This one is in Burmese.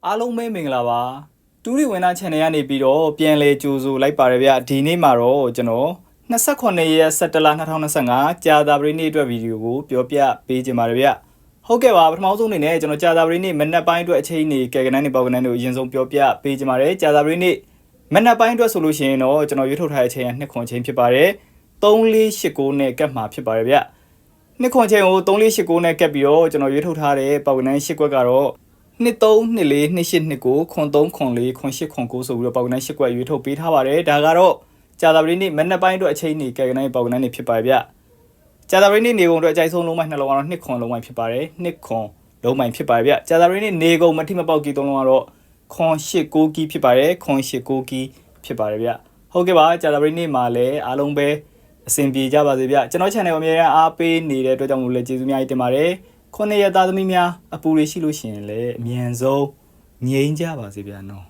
အားလုံးပဲမင်္ဂလာပါတူရီဝင်နာ channel ကနေပြီးတော့ပြန်လဲကြိုးဆိုလိုက်ပါတယ်ဗျဒီနေ့မှာတော့ကျွန်တော်28ရက်17လ2025ကြာသပတေးနေ့အတွက်ဗီဒီယိုကိုပြောပြပေးခြင်းပါတယ်ဗျဟုတ်ကဲ့ပါပထမဆုံးအနေနဲ့ကျွန်တော်ကြာသပတေးနေ့မနက်ပိုင်းအတွက်အချိန်နေကဲကနန်းနေပေါကနန်းတို့အရင်ဆုံးပြောပြပေးခြင်းပါတယ်ကြာသပတေးနေ့မနက်ပိုင်းအတွက်ဆိုလို့ရှိရင်တော့ကျွန်တော်ရွေးထုတ်ထားတဲ့အချိန်က2ခွန်ချိန်ဖြစ်ပါတယ်3489နဲ့ကတ်မှာဖြစ်ပါတယ်ဗျ2ခွန်ချိန်ကို3489နဲ့ကတ်ပြီးတော့ကျွန်တော်ရွေးထုတ်ထားတဲ့ပေါကနန်း10ခွက်ကတော့23242829ခွန်3ခွန်4ခွန်8ခွန်9ဆိုပြီးတော့ပေါကနန်း10ခွက်ရွေးထုတ်ပေးထားပါတယ်ဒါကတော့ကြာသပတေးနေ့မနက်ပိုင်းအတွက်အချိန်နေကဲကနန်းပေါကနန်းနေဖြစ်ပါတယ်ဗျကြာသပတေးနေ့နေကုန်အတွက်အကြိုက်ဆုံးလုံးမိုင်းနှလုံးကတော့2ခွန်လုံးမိုင်းဖြစ်ပါတယ်2ခွန်လုံးမိုင်းဖြစ်ပါတယ်ဗျကြာသပတေးနေ့နေကုန်မထိမပေါက်ကီ3လုံးကတော့ခွန်8 9ကီဖြစ်ပါတယ်ခွန်8 9ကီဖြစ်ပါတယ်ဗျဟုတ်ကဲ့ပါကြာသပတေးနေ့မှာလည်းအားလုံးပဲအဆင်ပြေကြပါစေဗျကျွန်တော် channel ကိုအမြဲတမ်းအားပေးနေတဲ့အတွက်ကြောင့်မို့လို့ကျေးဇူးများကြီးတင်ပါတယ်ခုနှစ်ရက်သားသမီးများအပူတွေရှိလို့ရှိရင်လည်းအမြန်ဆုံးငြိမ်းကြပါစေဗျာနော်